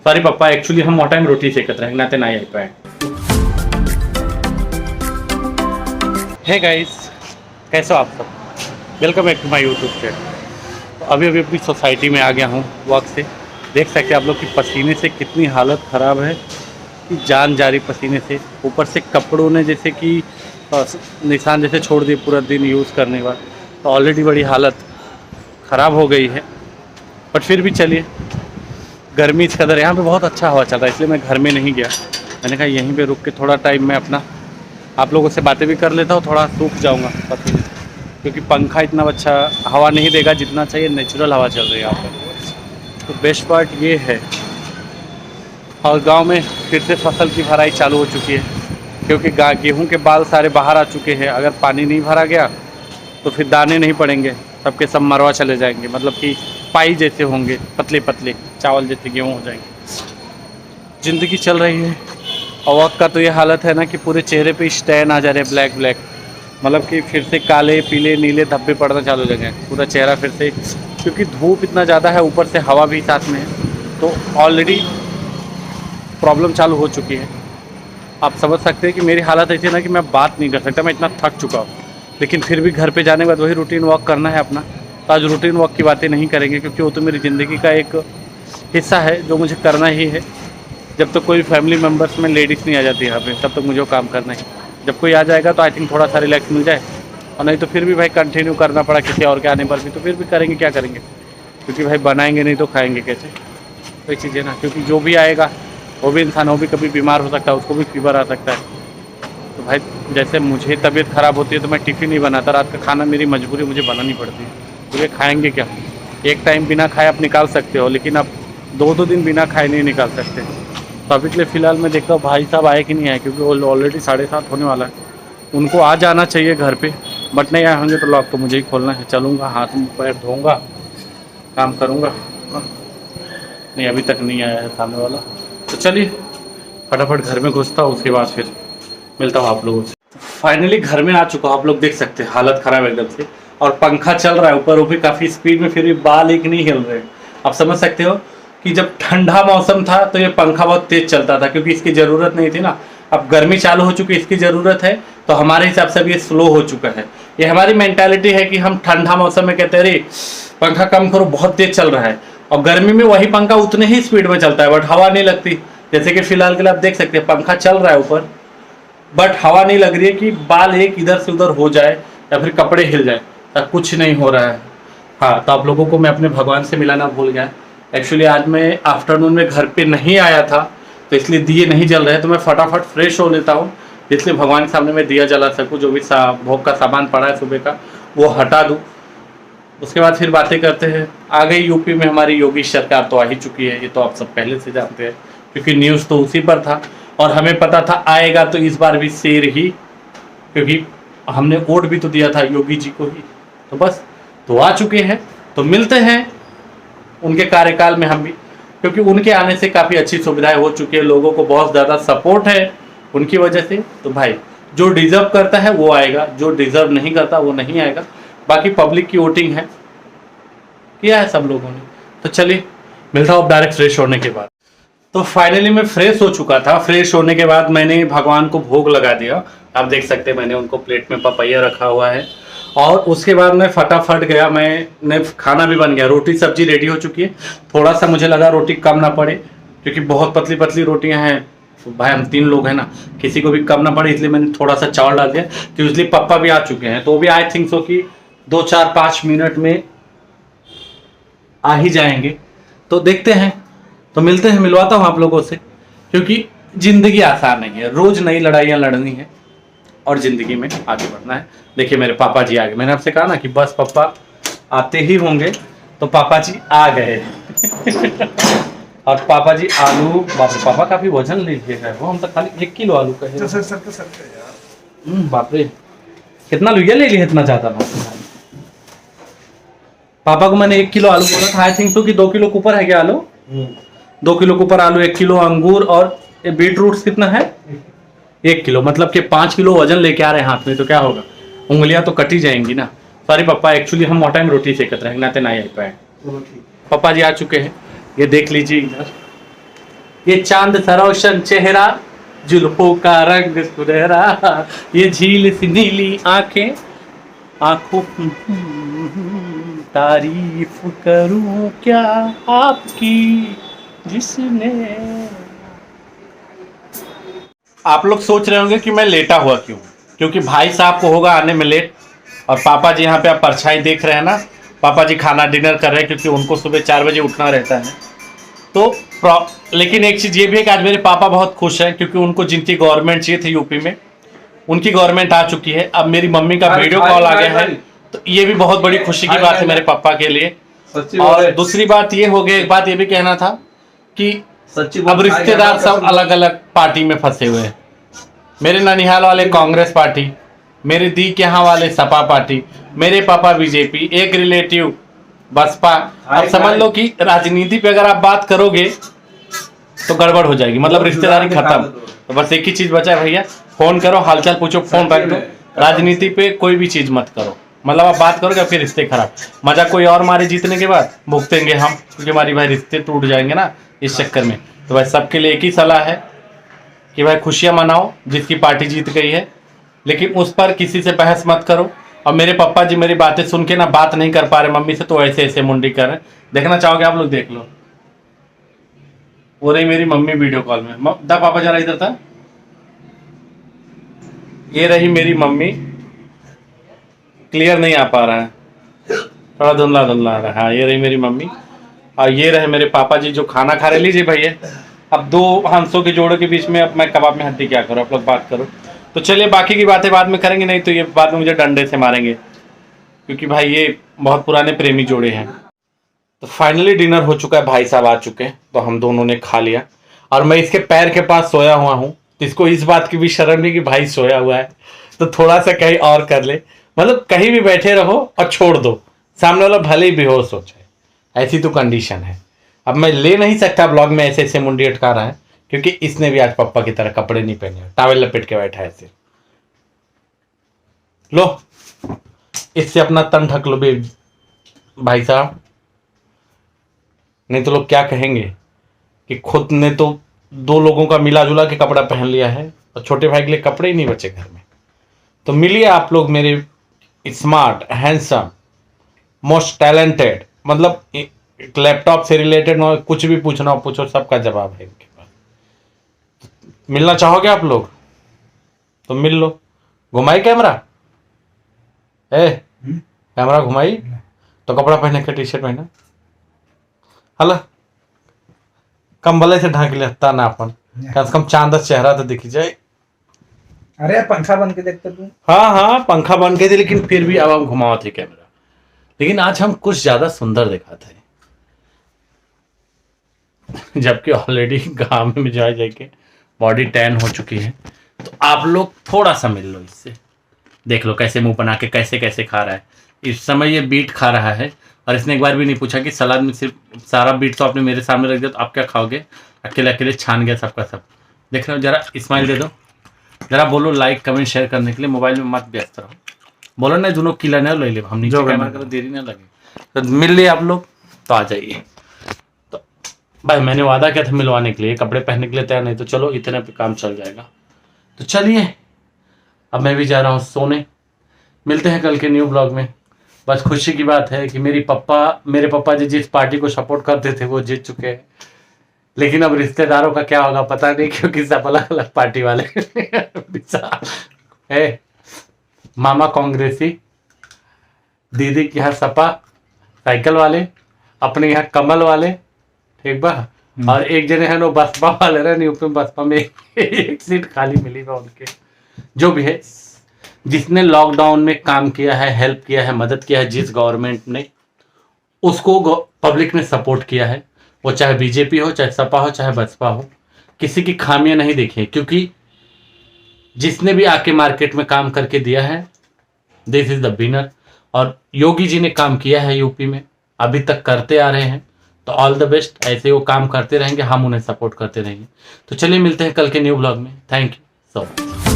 Sorry पप्पा, actually हम मोटा time रोटी सेकत रहे नाते नहीं आ पाए। हे गाइस, कैसे हो आप सब? Welcome back to my YouTube channel. अभी अपनी सोसाइटी में आ गया हूँ वॉक से। देख सकते हैं आप लोग की पसीने से कितनी हालत ख़राब है, कि जान जा रही पसीने से। ऊपर से कपड़ों ने जैसे कि निशान जैसे छोड़ दिए पूरा दिन यूज़ करने के बाद, तो ऑलरेडी बड़ी हालत ख़राब हो गई है। बट फिर भी चलिए, गर्मी इस कदर है, यहाँ पे बहुत अच्छा हवा चल रहा है, इसलिए मैं घर में नहीं गया। मैंने कहा यहीं पे रुक के थोड़ा टाइम मैं अपना आप लोगों से बातें भी कर लेता हूँ, थोड़ा सूख जाऊँगा पसीने, क्योंकि पंखा इतना अच्छा हवा नहीं देगा जितना चाहिए। नेचुरल हवा चल रही है यहाँ पर, तो बेस्ट पार्ट ये है। और गांव में फिर से फसल की भराई चालू हो चुकी है, क्योंकि गेहूं के बाल सारे बाहर आ चुके हैं। अगर पानी नहीं भरा गया तो फिर दाने नहीं पड़ेंगे, सबके सब मरवा चले जाएंगे, मतलब कि पाई जैसे होंगे, पतले पतले चावल जैसे गेहूँ हो जाएंगे। ज़िंदगी चल रही है। और वक्त का तो ये हालत है ना कि पूरे चेहरे पे स्टैन आ जा रहे हैं, ब्लैक ब्लैक, मतलब कि फिर से काले पीले नीले धब्बे पड़ना चालू हो जाएंगे पूरा चेहरा फिर से, क्योंकि धूप इतना ज़्यादा है, ऊपर से हवा भी साथ में है, तो ऑलरेडी प्रॉब्लम चालू हो चुकी है। आप समझ सकते हैं कि मेरी हालत ऐसी है ना कि मैं बात नहीं कर सकता, मैं इतना थक चुका हूँ। लेकिन फिर भी घर पे जाने के बाद वही रूटीन वॉक करना है अपना। तो आज रूटीन वॉक की बातें नहीं करेंगे, क्योंकि वो तो मेरी ज़िंदगी का एक हिस्सा है जो मुझे करना ही है। जब तक कोई फैमिली मेम्बर्स में लेडीज़ नहीं आ जाती यहाँ पे, तब तक मुझे वो काम करना है। जब कोई आ जाएगा तो आई थिंक थोड़ा सा रिलैक्स मिल जाए, और नहीं तो फिर भी भाई कंटिन्यू करना पड़ा किसी और के आने पर भी, तो फिर भी करेंगे, क्या करेंगे, क्योंकि भाई बनाएंगे नहीं तो खाएंगे कैसे, कोई चीज़ है ना। क्योंकि जो भी आएगा वो भी इंसान, वो भी कभी बीमार हो सकता है, उसको भी फीवर आ सकता है। तो भाई जैसे मुझे तबीयत ख़राब होती है तो मैं टिफ़िन नहीं बनाता, रात का खाना मेरी मजबूरी मुझे बनानी पड़ती है। तो ये खाएंगे क्या? एक टाइम बिना खाए आप निकाल सकते हो, लेकिन आप दो दो दिन बिना खाए नहीं निकाल सकते। तो अभी के लिए फ़िलहाल मैं देखता हूँ भाई साहब आए कि नहीं आए, क्योंकि वो ऑलरेडी 7:30 होने वाला है। उनको आ जाना चाहिए घर पे, बट नहीं आए होंगे तो लॉक तो मुझे ही खोलना है। चलूँगा, हाथ मुँह पैर धोऊँगा, काम करूँगा। नहीं अभी तक नहीं आया है सामने वाला, तो चलिए फटाफट घर में घुसता हूँ, उसके बाद फिर मिलता हूँ आप लोगों से। फाइनली घर में आ चुका हूँ, आप लोग देख सकते हैं हालत ख़राब है एकदम से। और पंखा चल रहा है ऊपर, वो भी काफ़ी स्पीड में, फिर भी बाल एक नहीं हिल रहे। आप समझ सकते हो कि जब ठंडा मौसम था तो ये पंखा बहुत तेज़ चलता था, क्योंकि इसकी ज़रूरत नहीं थी ना। अब गर्मी चालू हो चुकी है, इसकी ज़रूरत है, तो हमारे हिसाब से भी ये स्लो हो चुका है। ये हमारी मेंटालिटी है कि हम ठंडा मौसम में कहते हैं अरे पंखा कम करो, बहुत तेज़ चल रहा है। और गर्मी में वही पंखा उतने ही स्पीड में चलता है, बट हवा नहीं लगती। जैसे कि फिलहाल के लिए आप देख सकते हैं पंखा चल रहा है ऊपर, बट हवा नहीं लग रही है कि बाल एक इधर से उधर हो जाए या फिर कपड़े हिल जाए, तब कुछ नहीं हो रहा है। हाँ, तो आप लोगों को मैं अपने भगवान से मिलाना भूल गया। एक्चुअली आज मैं आफ्टरनून में घर पे नहीं आया था, तो इसलिए दिए नहीं जल रहे, तो मैं फटाफट फ्रेश हो लेता हूँ, इसलिए भगवान के सामने मैं दिया जला सकूँ। जो भी भोग का सामान पड़ा है सुबह का वो हटा दूँ, उसके बाद फिर बातें करते हैं। आ गई यूपी में हमारी योगी सरकार, तो आ ही चुकी है, ये तो आप सब पहले से जानते हैं, क्योंकि न्यूज़ तो उसी पर था और हमें पता था आएगा, तो इस बार भी शेर ही, क्योंकि हमने वोट भी तो दिया था योगी जी को ही। तो बस, तो आ चुके हैं, तो मिलते हैं उनके कार्यकाल में हम भी, क्योंकि उनके आने से काफ़ी अच्छी सुविधाएं हो चुकी है, लोगों को बहुत ज़्यादा सपोर्ट है उनकी वजह से। तो भाई जो डिज़र्व करता है वो आएगा, जो डिज़र्व नहीं करता वो नहीं आएगा। बाकी पब्लिक की वोटिंग है, किया है सब लोगों ने। तो चलिए मिलता हूँ डायरेक्ट फ्रेश होने के बाद। तो फाइनली मैं फ्रेश हो चुका था। फ्रेश होने के बाद मैंने भगवान को भोग लगा दिया। आप देख सकते हैं मैंने उनको प्लेट में पपैया रखा हुआ है, और उसके बाद मैं फटाफट गया, मैंने खाना भी बन गया, रोटी सब्जी रेडी हो चुकी है। थोड़ा सा मुझे लगा रोटी कम ना पड़े, क्योंकि बहुत पतली पतली रोटियां हैं, तो भाई हम 3 लोग हैं ना, किसी को भी कम ना पड़े, इसलिए मैंने थोड़ा सा चावल डाल दिया। तो इसलिए पप्पा भी आ चुके हैं, तो भी आई थिंक सो कि 2-4-5 मिनट में आ ही जाएंगे। तो देखते हैं, तो मिलते हैं, मिलवाता हूँ आप लोगों से, क्योंकि ज़िंदगी आसान नहीं है, रोज़ नई लड़ाइयाँ लड़नी है और ज़िंदगी में आगे बढ़ना है। देखिए मेरे पापा जी आ गए, मैंने आपसे कहा ना कि बस पापा आते ही होंगे, तो पापा जी आ गए। और पापा जी आलू, बाप रे पापा काफ़ी वजन ले लिए, वो हम तो खाली 1 किलो आलू कहे। बाप रे कितना लुइया ले लिया इतना ज़्यादा। पापा को मैंने 1 किलो आलू बोला था, आई थिंक तो कि 2 किलो के ऊपर है क्या आलू? 2 किलो के ऊपर आलू, 1 किलो अंगूर, और बीट रूट कितना है? 1 किलो, मतलब कि 5 किलो वजन लेके आ रहे हैं हाथ में, तो क्या होगा, उंगलियां तो कटी जाएंगी ना। सॉरी पापा, एक्चुअली हम मोटा टाइम रोटी सेकत रहे नाते नहीं आ पाए। पापा जी आ चुके हैं, ये देख लीजिए इधर, ये चांद सा रोशन चेहरा, जुल्फों का रंग सुनहरा, ये झील सी नीली आंखें, आंखों तारीफ करूं क्या आपकी जिसने। आप लोग सोच रहे होंगे कि मैं लेटा हुआ क्यों, क्योंकि भाई साहब को होगा आने में लेट, और पापा जी यहाँ पे आप परछाई देख रहे हैं ना, पापा जी खाना डिनर कर रहे हैं क्योंकि उनको सुबह 4 बजे उठना रहता है। तो लेकिन एक चीज़ ये भी है कि आज मेरे पापा बहुत खुश हैं क्योंकि उनको जिनकी गवर्नमेंट चाहिए थी यूपी में, उनकी गवर्नमेंट आ चुकी है। अब मेरी मम्मी का वीडियो कॉल आ गया है, तो ये भी बहुत बड़ी खुशी की बात है मेरे पापा के लिए। और दूसरी बात ये हो गई, एक बात ये भी कहना था कि अब रिश्तेदार सब अलग अलग पार्टी में फंसे हुए हैं। मेरे ननिहाल वाले कांग्रेस पार्टी, मेरे दी के यहाँ वाले सपा पार्टी, मेरे पापा बीजेपी, एक रिलेटिव बसपा। अब समझ लो कि राजनीति पे अगर आप बात करोगे तो गड़बड़ हो जाएगी, मतलब रिश्तेदारी खत्म। तो बस एक ही चीज बचा है भैया, फोन करो, हालचाल पूछो, फोन रख दो। राजनीति पे कोई भी चीज मत करो, मतलब आप बात करोगे फिर रिश्ते खराब। मजा कोई और मारे जीतने के बाद भुगतेंगे हम, क्योंकि हमारी भाई रिश्ते टूट जाएंगे ना इस चक्कर में। तो भाई सबके लिए एक ही सलाह है कि भाई खुशियां मनाओ जिसकी पार्टी जीत गई है, लेकिन उस पर किसी से बहस मत करो। और मेरे पापा जी मेरी बातें सुन के ना बात नहीं कर पा रहे मम्मी से, तो ऐसे ऐसे मुंडी कर रहे। देखना चाहोगे आप लोग देख लो, वो रही मेरी मम्मी वीडियो कॉल में। दा पापा जरा इधर था, ये रही मेरी मम्मी, क्लियर नहीं आ पा रहा है, थोड़ा धुंधला धुंधला आ रहा है। हाँ ये रही मेरी मम्मी, और ये रहे मेरे पापा जी जो खाना खा रहे। लीजिए भैया, अब दो हंसों के जोड़ों के बीच में अब मैं कबाब में हड्डी क्या करूँ, आप लोग बात करो। तो चलिए बाकी की बातें बाद में करेंगे, नहीं तो ये बाद में मुझे डंडे से मारेंगे, क्योंकि भाई ये बहुत पुराने प्रेमी जोड़े हैं। तो फाइनली डिनर हो चुका है, भाई साहब आ चुके हैं, तो हम दोनों ने खा लिया। और मैं इसके पैर के पास सोया हुआ हूँ, तो इसको इस बात की भी शर्म नहीं कि भाई सोया हुआ है तो थोड़ा सा कहीं और कर ले। मतलब कहीं भी बैठे रहो और छोड़ दो, सामने वाला भले ही बेहोश हो जाए, ऐसी तो कंडीशन है। अब मैं ले नहीं सकता ब्लॉग में ऐसे ऐसे मुंडी अटका रहा है, क्योंकि इसने भी आज पापा की तरह कपड़े नहीं पहने, टॉवेल लपेट के बैठा है ऐसे। लो इससे अपना तन ढक लो बे भाई साहब, नहीं तो लोग क्या कहेंगे कि खुद ने तो 2 लोगों का मिला जुला के कपड़ा पहन लिया है और छोटे भाई के लिए कपड़े ही नहीं बचे घर में। तो मिलिए आप लोग मेरे स्मार्ट, हैंडसम, मोस्ट टैलेंटेड, मतलब एक लैपटॉप से रिलेटेड कुछ भी पूछना हो पूछो, सबका जवाब है इनके पास। मिलना चाहोगे आप लोग तो मिल लो। घुमाई कैमरा, कैमरा घुमाई तो कपड़ा पहने के टी-शर्ट पहना, हला कंबले से ढक लेता ना अपन, कम से कम चांद चेहरा तो दिख जाए। अरे पंखा बन के देखते तू। हाँ पंखा बन के थे, लेकिन फिर भी अब हम घुमाओ थे कैमरा। लेकिन आज हम कुछ ज्यादा सुंदर दिखाते हैं, जबकि ऑलरेडी गाँव में जा जाके बॉडी टैन हो चुकी है। तो आप लोग थोड़ा सा मिल लो इससे, देख लो कैसे मुंह बना के कैसे कैसे खा रहा है। इस समय ये बीट खा रहा है, और इसने एक बार भी नहीं पूछा कि सलाद में सिर्फ सारा बीट तो आपने मेरे सामने रख दिया, तो आप क्या खाओगे। अकेले अकेले छान गया सबका सब। देख रहे हो, जरा स्माइल दे दो, जरा बोलो लाइक कमेंट शेयर करने के लिए। मोबाइल में मत व्यस्त रहो, बोलो ना दोनों किला ना ले ले, हम नीचे कैमरा करो, देरी ना लगे। तो मिल लिए आप लोग तो आ जाइए। तो भाई मैंने वादा किया था मिलवाने के लिए, कपड़े पहनने के लिए तैयार नहीं, तो चलो इतने पे काम चल जाएगा। तो चलिए अब मैं भी जा रहा हूँ सोने, मिलते हैं कल के न्यू ब्लॉग में। बस खुशी की बात है कि मेरे पापा जी जिस पार्टी को सपोर्ट करते थे वो जीत चुके हैं, लेकिन अब रिश्तेदारों का क्या होगा पता नहीं, क्योंकि सब अलग अलग पार्टी वाले है। मामा कांग्रेसी, दीदी के यहाँ सपा साइकिल वाले, अपने यहाँ कमल वाले, ठीक बा, और एक जने है नो बसपा वाले रहे, यूपी में बसपा में एक सीट खाली मिली बा उनके। जो भी है, जिसने लॉकडाउन में काम किया है, हेल्प किया है, मदद किया है, जिस गवर्नमेंट ने, उसको पब्लिक ने सपोर्ट किया है। वो चाहे बीजेपी हो, चाहे सपा हो, चाहे बसपा हो, किसी की खामियां नहीं देखी, क्योंकि जिसने भी आके मार्केट में काम करके दिया है, दिस इज द विनर। और योगी जी ने काम किया है यूपी में, अभी तक करते आ रहे हैं, तो ऑल द बेस्ट। ऐसे वो काम करते रहेंगे, हम उन्हें सपोर्ट करते रहेंगे। तो चलिए मिलते हैं कल के न्यू ब्लॉग में। Thank you so much.